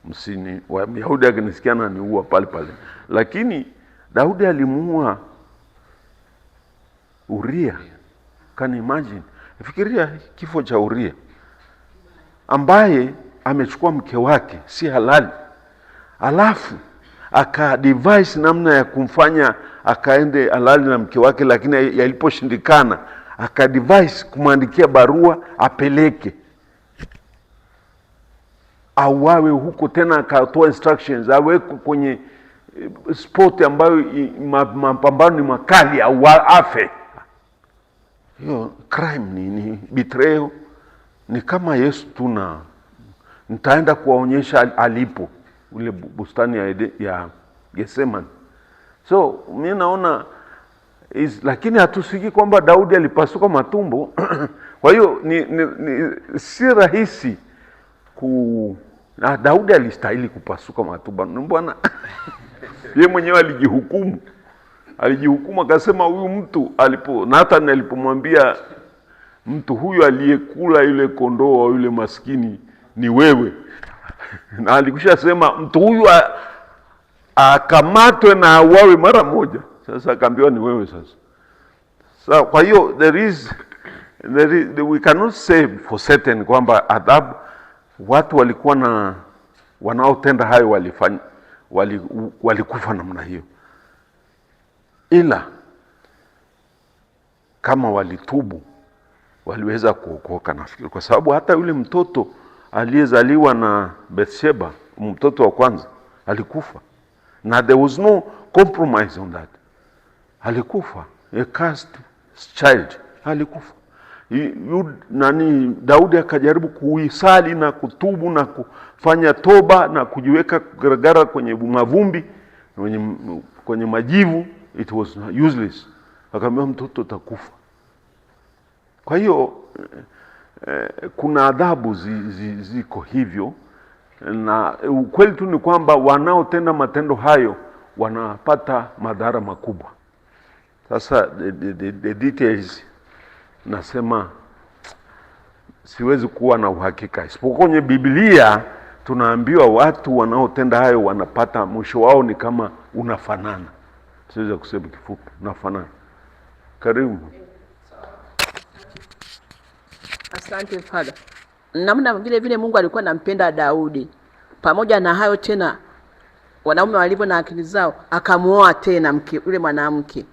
msini wa Yahudi akinisikiana ni uwa pale pale. Lakini Daudi alimuua Uria. Can imagine? Fikiria kifo cha Uria ambaye amechukua mke wake si halali, alafu aka device namna ya kumfanya akaende halali na mke wake, lakini yaliposhindikana aka device kumwandikia barua apeleke auawe huko, tena akatoa instructions awekwe kwenye sport ambayo mapambano ni makali au afe. Hiyo crime ni betrayal. Ni kama Yesu nitaenda kuwaonyesha alipo ule bustani ya Gethsemane. So mimi naona lakini hatusiki kwamba Daudi alipasuka matumbo. Kwa hiyo si rahisi na Daudi alistahili kupasuka matumbo. Mbona yeye mwenyewe alijihukumu akasema huyu mtu Nathan alipomwambia mtu huyu aliyekula yule kondoo wa yule maskini ni wewe, na alikusha sema mtu huyu akamatwe na auawe mara moja. Sasa akaambiwa ni wewe sasa. So kwa hiyo we cannot say for certain kwamba adhabu watu walikuwa wanaotenda hayo walikufa namna hiyo, ila kama walitubu waliweza kuokoka, nafikiri, kwa sababu hata yule mtoto aliyezaliwa na Bathsheba, mtoto wa kwanza, alikufa, na there was no compromise on that. Alikufa, a cursed child, alikufa. Daudi akajaribu kuisali na kutubu na kufanya toba na kujiweka garagara kwenye mavumbi, kwenye majivu. It was useless. Akamwambia mtoto utakufa. Kwa hiyo kuna adhabu ziko hivyo, na ukweli tu ni kwamba wanaotenda matendo hayo wanapata madhara makubwa. Sasa the details nasema siwezi kuwa na uhakika, isipokuwa kwenye Biblia tunaambiwa watu wanaotenda hayo wanapata mwisho wao ni kama unafanana. Siwezi kusema kifupi, unafanana. Karibu. Asante Father. Namna vile Mungu alikuwa anampenda Daudi, pamoja na hayo tena wanaume walivyo na akili zao, akamuoa tena yule mwanamke.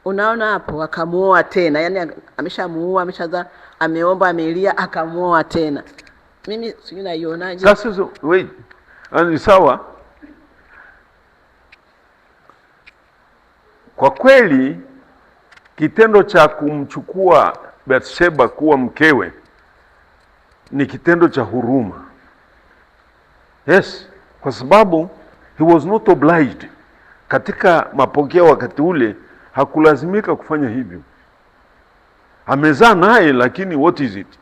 Unaona hapo, akamuoa tena, yani ameshamuoa, ameomba, amelia, akamuoa tena. Mimi sijui naionaje. Sasa wait. Ni sawa. Kwa kweli kitendo cha kumchukua Bathsheba kuwa mkewe ni kitendo cha huruma. Yes, kwa sababu he was not obliged. Katika mapokeo wakati ule hakulazimika kufanya hivyo. Amezaa naye, lakini what is it?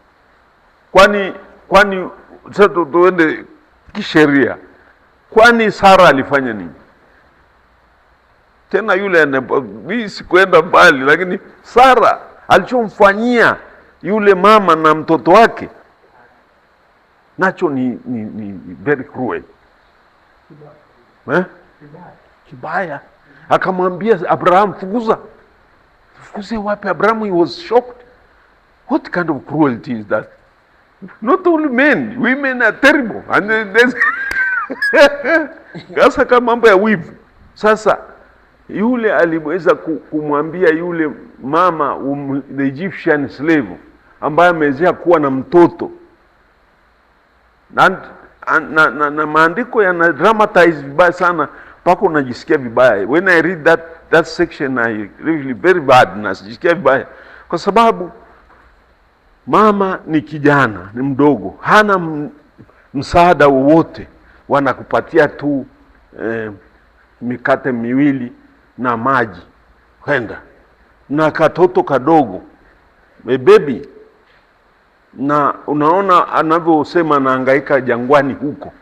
Kwani sasa tuende kisheria. Kwani Sara alifanya nini? Tena yule mimi sikuenda mbali, lakini Sara alichomfanyia yule mama na mtoto wake nacho ni very cruel. Kibaya. Akamwambia Abraham, fukuze wapi? Abraham, he was shocked. What kind of cruelty is that? Not only men, women are terrible. And sasa kama mambo ya wivu. Sasa yule aliweza kumwambia yule mama the Egyptian slave ambaye amezea kuwa na mtoto, na maandiko yana dramatize vibaya sana mpaka unajisikia vibaya. When I read that section I really very bad, najisikia vibaya kwa sababu Mama ni kijana, ni mdogo, hana msaada wowote, wanakupatia tu mikate miwili na maji, kwenda na katoto kadogo, baby. Na unaona anavyosema anahangaika jangwani huko.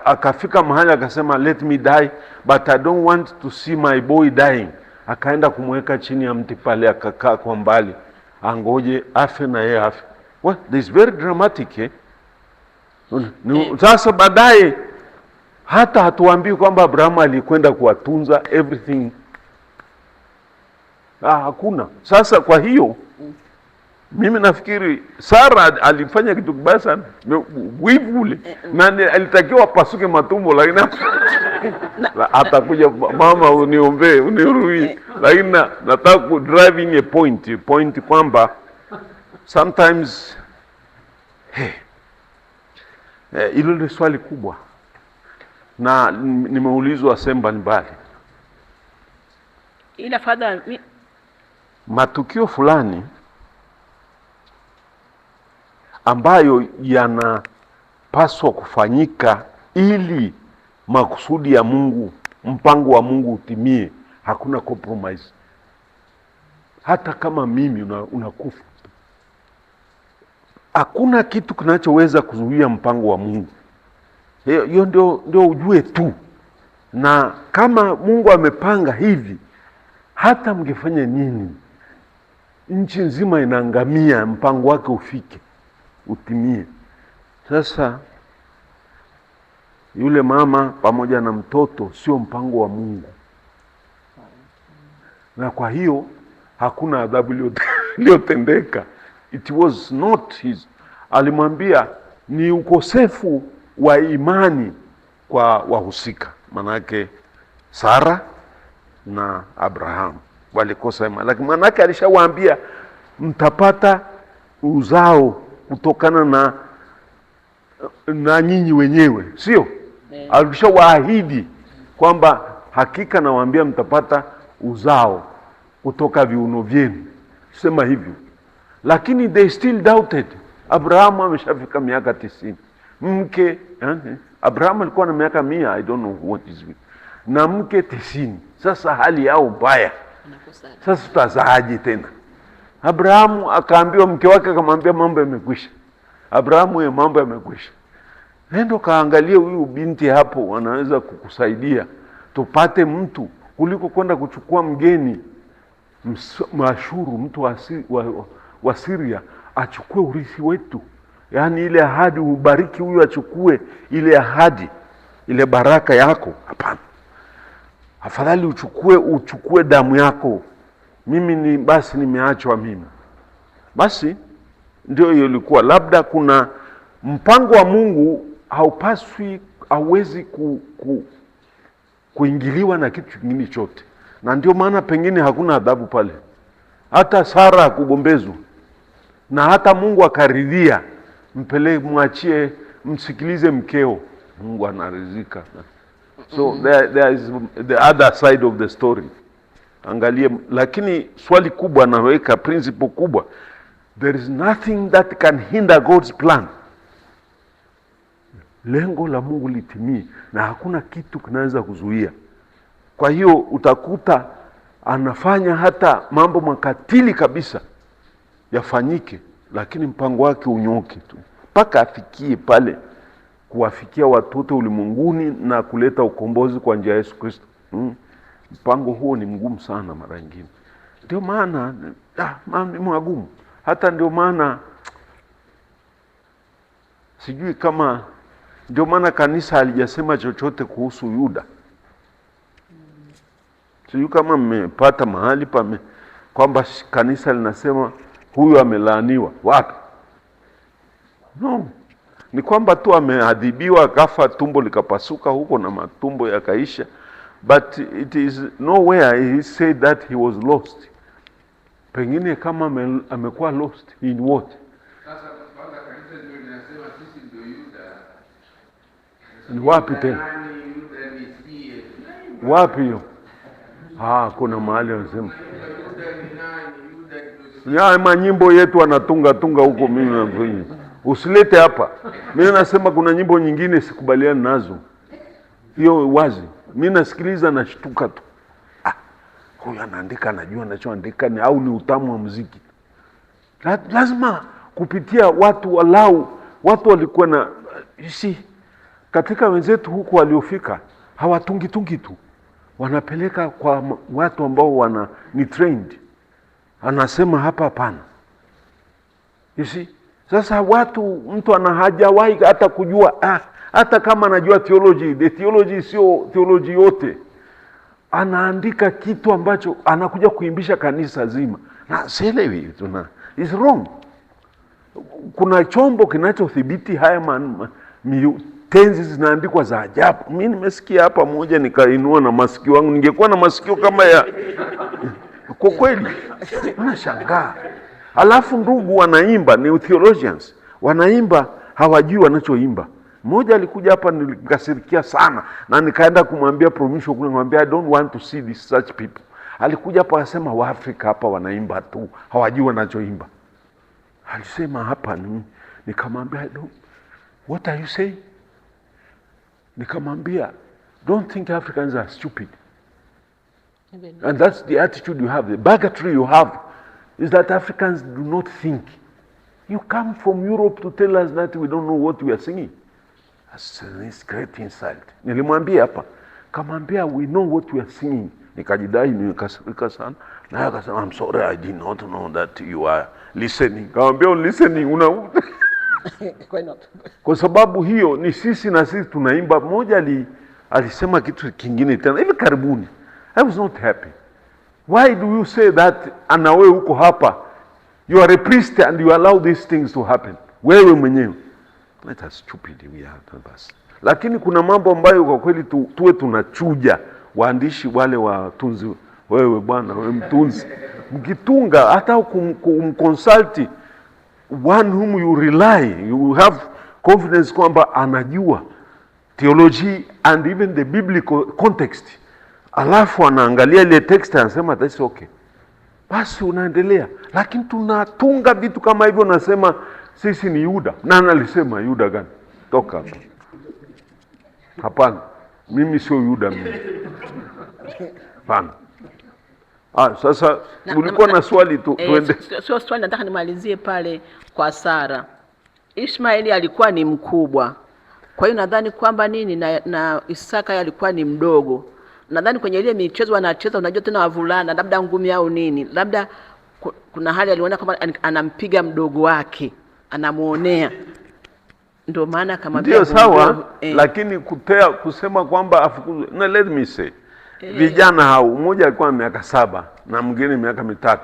Akafika mahali akasema, let me die but I don't want to see my boy dying. Akaenda kumweka chini ya mti pale, akakaa kwa mbali angoje afe na yeye afe. What? This is very dramatic, eh? Sasa baadaye hata hatuambii kwamba Abrahamu alikwenda kuwatunza everything. Hakuna. Sasa kwa hiyo mimi nafikiri Sara alifanya kitu kibaya sana, wivu ule, na alitakiwa pasuke matumbo, lakini atakuja mama uniombee unirui. Lakini nataka ku driving a point kwamba sometimes hilo ni swali kubwa, na nimeulizwa sehemu mbalimbali, ila fadha matukio fulani ambayo yanapaswa kufanyika ili makusudi ya Mungu, mpango wa Mungu utimie. Hakuna compromise. Hata kama mimi unakufa, hakuna kitu kinachoweza kuzuia mpango wa Mungu. Hiyo ndio ujue tu. Na kama Mungu amepanga hivi, hata mngefanya nini, nchi nzima inaangamia, mpango wake ufike, utimie. Sasa yule mama pamoja na mtoto sio mpango wa Mungu, na kwa hiyo hakuna adhabu iliyotendeka. It was not his. Alimwambia ni ukosefu wa imani kwa wahusika, manake Sara na Abrahamu walikosa imani. Lakini manake alishawaambia mtapata uzao kutokana na nyinyi wenyewe, sio? Alishawaahidi kwamba hakika nawaambia mtapata uzao kutoka viuno vyenu, sema hivyo. Lakini they still doubted. Abrahamu ameshafika miaka 90. Mke Abrahamu alikuwa na miaka 100, I don't know what is it, na mke 90. Sasa hali yao mbaya. Sasa tutazaaje tena? Abrahamu akaambiwa, mke wake akamwambia mambo yamekwisha. Abrahamu, mambo yamekwisha, nenda kaangalie huyu binti hapo, anaweza kukusaidia tupate mtu, kuliko kwenda kuchukua mgeni Mashuru, mtu wa Syria achukue urithi wetu. Yaani ile ahadi, ubariki huyu achukue ile ahadi, ile baraka yako. Hapana, afadhali uchukue damu yako. Mimi basi nimeachwa mimi. Basi ndio hiyo ilikuwa. Labda kuna mpango wa Mungu hauwezi kuingiliwa na kitu kingine chote, na ndio maana pengine hakuna adhabu pale. Hata Sara hakugombezwa, na hata Mungu akaridhia, mwachie, msikilize mkeo, Mungu anaridhika. So there is the other side of the story. Angalie, lakini swali kubwa naweka, principle kubwa, there is nothing that can hinder God's plan. Lengo la Mungu litimie, na hakuna kitu kinaweza kuzuia. Kwa hiyo utakuta anafanya hata mambo makatili kabisa yafanyike, lakini mpango wake unyoke tu mpaka afikie pale, kuwafikia watoto ulimwenguni na kuleta ukombozi kwa njia ya Yesu Kristo. Mpango huo ni mgumu sana mara nyingine. Ndio maana ni magumu. Hata ndio maana sijui kama ndio maana kanisa halijasema chochote kuhusu Yuda. Sijui kama mmepata mahali kwamba kanisa linasema huyu amelaaniwa. Wapi? No. Ni kwamba tu ameadhibiwa, akafa, tumbo likapasuka huko na matumbo yakaisha. But it is nowhere he said that he was lost. Pengine kama amekuwa lost in what? Sasa kwanza kanisa ndio linasema sisi ndio Yuda. Ni wapi tena? Yuda ni sie. Wapi hiyo? Kuna mahali wanasema. Yuda ni nani? Yuda Ya manyimbo yetu anatunga huko, mimi usilete hapa. Mimi nasema kuna nyimbo nyingine sikubaliani nazo. Hiyo wazi. Mimi nasikiliza nashtuka tu. Huyu anaandika anajua anachoandika ni au ni utamu wa muziki. Lazima kupitia watu watu walikuwa na katika wenzetu huko waliofika hawatungi tu. Wanapeleka kwa watu ambao ni trained. Anasema hapa hapana. Sasa mtu hajawahi hata kujua hata kama anajua theology, the theology sio theology yote. Anaandika kitu ambacho anakuja kuimbisha kanisa zima. Na sielewi is wrong. Kuna chombo kinachothibiti haya tenzi zinaandikwa za ajabu. Mimi nimesikia hapa moja nikainua na masikio yangu, ningekuwa na masikio kama ya kwa kweli unashangaa. Alafu ndugu wanaimba, ni theologians, wanaimba hawajui wanachoimba. Mmoja alikuja hapa nilikasirikia sana na nikaenda kumwambia provincial kule, ngomwambia I don't want to see such people. Alikuja hapa akasema Waafrika hapa wanaimba tu, hawajui wanachoimba. Alisema hapa nikamwambia what are you saying? Nikamwambia don't think Africans are stupid. And that's the attitude you have. The bigotry you have is that Africans do not think. You come from Europe to tell us that we don't know what we are singing. That's great insult. Nilimwambia hapa, kamwambia we know what we are singing. Nikajidai nikasirika sana. Na akasema I'm sorry, I did not know that you are listening. Kamwambia listening kwa sababu hiyo ni sisi na sisi tunaimba. Mmoja alisema kitu kingine tena hivi karibuni. I was not happy. Why do you say that anawe uko hapa? You are a priest and you allow these things to happen. Wewe mwenyewe. Let us stupid we are basi. Lakini kuna mambo ambayo kwa kweli tuwe tunachuja. Waandishi wale watunzi, wewe bwana, wewe mtunzi. Mkitunga hata kumconsult one whom you rely, you have confidence kwamba anajua theology and even the biblical context. Alafu anaangalia ile text anasema that's okay. Basi unaendelea. Lakini tunatunga vitu kama hivyo, nasema sisi ni Yuda. Nani alisema Yuda gani? Toka hapa. Hapana. Mimi sio Yuda mimi. Hapana. Sasa ulikuwa na swali tuende. Sio swali, nataka nimalizie pale kwa Sara. Ishmaeli alikuwa ni mkubwa. Kwa hiyo nadhani kwamba na Isaka alikuwa ni mdogo. Nadhani kwenye ile michezo wanacheza, unajua tena wavulana, labda ngumi au nini, labda kuna hali aliona kama anampiga mdogo wake, anamuonea. Ndio maana kama ndio sawa, lakini kusema kwamba afukuzwe. Na let me say, vijana hao, mmoja alikuwa miaka 7 na mwingine miaka 3.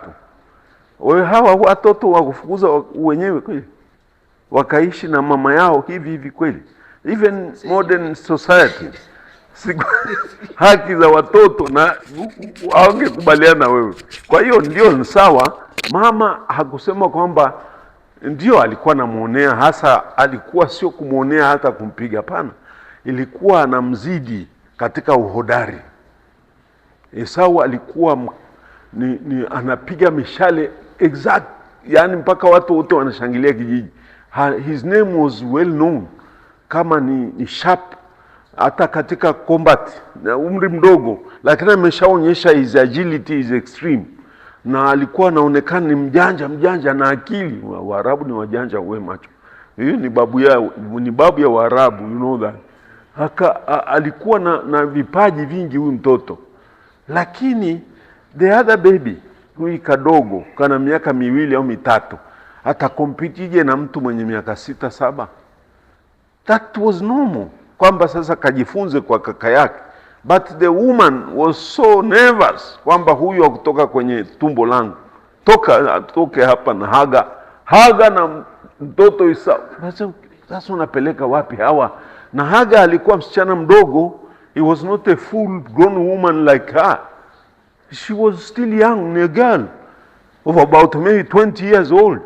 Wewe hawa watoto wa kufukuza wenyewe kweli? Wakaishi na mama yao hivi kweli? Even modern society haki za watoto na hawangekubaliana wewe. Kwa hiyo ndio sawa. Mama hakusema kwamba ndio alikuwa anamuonea, hasa alikuwa sio kumuonea hata kumpiga, hapana. Ilikuwa anamzidi katika uhodari. Esau alikuwa anapiga mishale exact, yani mpaka watu wote wanashangilia kijiji. His name was well known kama ni sharp, hata katika combat, na umri mdogo, lakini ameshaonyesha his agility is extreme. Na alikuwa anaonekana ni mjanja na akili. Waarabu ni wajanja, uwe macho. Hiyo ni babu ya Waarabu, you know that. Alikuwa na vipaji vingi huyu mtoto. Lakini the other baby, huyu kadogo, kana miaka 2 au 3, atakompitije na mtu mwenye miaka 6, 7? That was normal. Kwamba sasa kajifunze kwa kaka yake. But the woman was so nervous kwamba huyu kutoka kwenye tumbo langu, toke hapa na Haga na mtoto Esau. Sasa unapeleka wapi hawa? Na Haga alikuwa msichana mdogo. He was not a full grown woman like her. She was still young, a girl of about maybe 20 years old.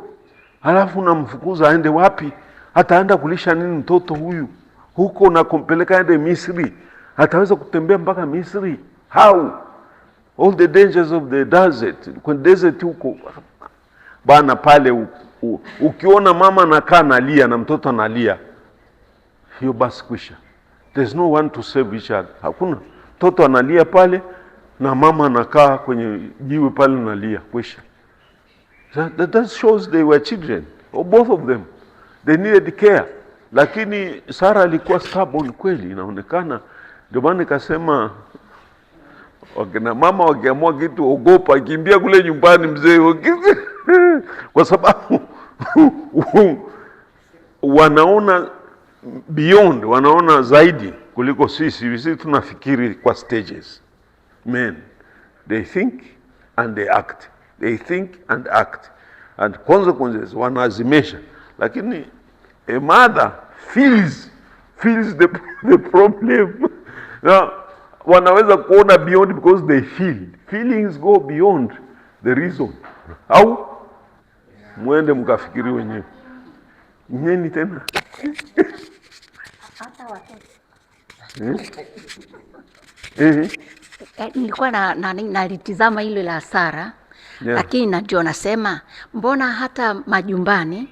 Halafu unamfukuza aende wapi? Ataenda kulisha nini mtoto huyu? Huko unakompeleka aende Misri. Ataweza kutembea mpaka Misri? How? All the dangers of the desert. Kwa desert huko. bana pale ukiona mama anakaa analia na mtoto analia, hiyo basi kwisha. There's no one to save each other. Hakuna. Mtoto analia pale na mama anakaa kwenye jiwe pale analia, kwisha. That shows they were children, or both of them. They needed care. Lakini Sara alikuwa stubborn kweli, inaonekana. Ndio maana nikasema wakina mama wakiamua kitu, ogopa, kimbia kule nyumbani mzee. Kwa sababu wanaona beyond, wanaona zaidi kuliko sisi. Sisi tunafikiri kwa stages. Men, they think and they act. They think and act. And consequences wanazimisha. Lakini a mother feels the problem. Now, wanaweza kuona beyond because they feel. Feelings go beyond the reason. Au muende mkafikiri wenyewe. Nyeni tena. Hata watoto. Nilikuwa nalitizama ile la Sara, lakini najua nasema mbona hata majumbani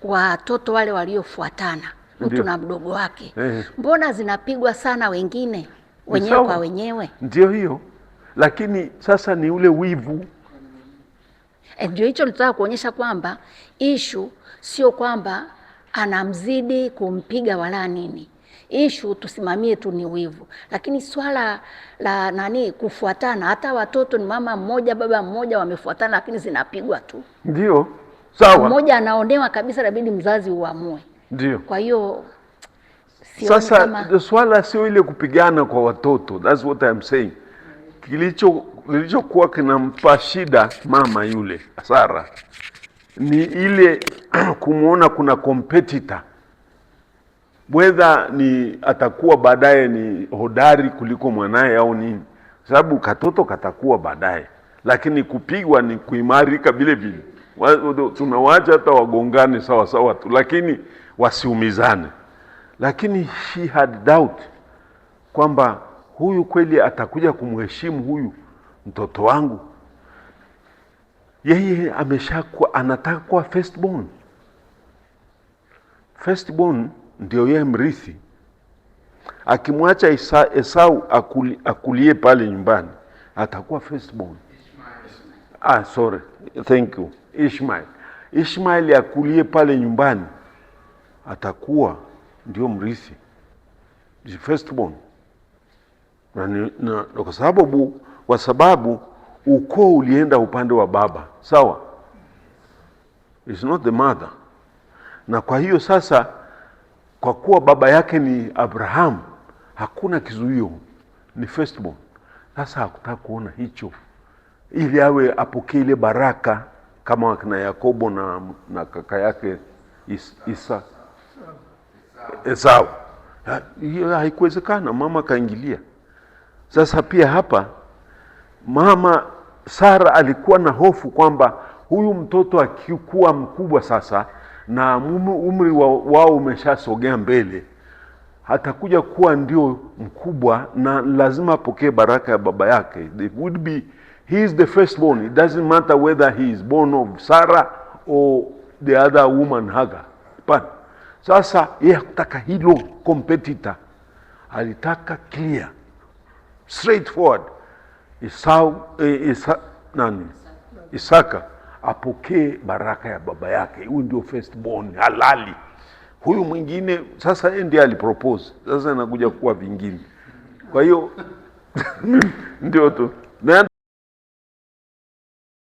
watoto wale waliofuatana mtu na mdogo wake mbona zinapigwa sana wengine wenyewe kwa wenyewe? Ndio hiyo. Lakini sasa ni ule wivu. Ndio hicho nilitaka kuonyesha kwamba issue sio kwamba anamzidi kumpiga wala nini. Issue tusimamie tu ni wivu. Lakini swala la kufuatana, hata watoto ni mama mmoja baba mmoja wamefuatana, lakini zinapigwa tu. Ndio. Sawa. Mmoja anaonewa kabisa, inabidi mzazi uamue. Ndio. Kwa hiyo sasa swala sio ile kupigana kwa watoto. That's what I'm saying. Kilichokuwa kinampa shida mama yule Sara ni ile kumuona kuna competitor, whether ni atakuwa baadaye ni hodari kuliko mwanae au nini, sababu katoto katakuwa baadaye, lakini kupigwa ni kuimarika vile vile. Tunawaacha hata wagongane sawa sawa tu, lakini wasiumizane. Lakini she had doubt kwamba huyu kweli atakuja kumheshimu huyu mtoto wangu. Yeye ameshakuwa anataka kuwa firstborn. Firstborn ndio yeye mrithi. Akimwacha Esau akulie pale nyumbani, atakuwa firstborn. Sorry. Thank you. Ishmael akulie pale nyumbani, atakuwa ndio mrithi. The firstborn. Na kwa sababu ukoo ulienda upande wa baba. Sawa? It's not the mother. Na kwa hiyo sasa, kwa kuwa baba yake ni Abraham, hakuna kizuio, ni firstborn. Sasa hakutaka kuona hicho, ili awe apokee ile baraka kama wakina Yakobo na kaka yake Esau. Hiyo haikuwezekana, mama kaingilia. Sasa pia hapa mama Sara alikuwa na hofu kwamba huyu mtoto akikuwa mkubwa sasa na umri wao umeshasogea mbele, atakuja kuwa ndio mkubwa na lazima apokee baraka ya baba yake. He is the firstborn. It doesn't matter whether he is born of Sarah or the other woman Hagar. But sasa yeye hakutaka hilo competitor. Alitaka clear, straightforward. Isaka apokee baraka ya baba yake. Huyu ndio firstborn halali. Huyu mwingine sasa ndiye alipropose. Sasa anakuja kuwa vingine. Kwa hiyo ndio tu.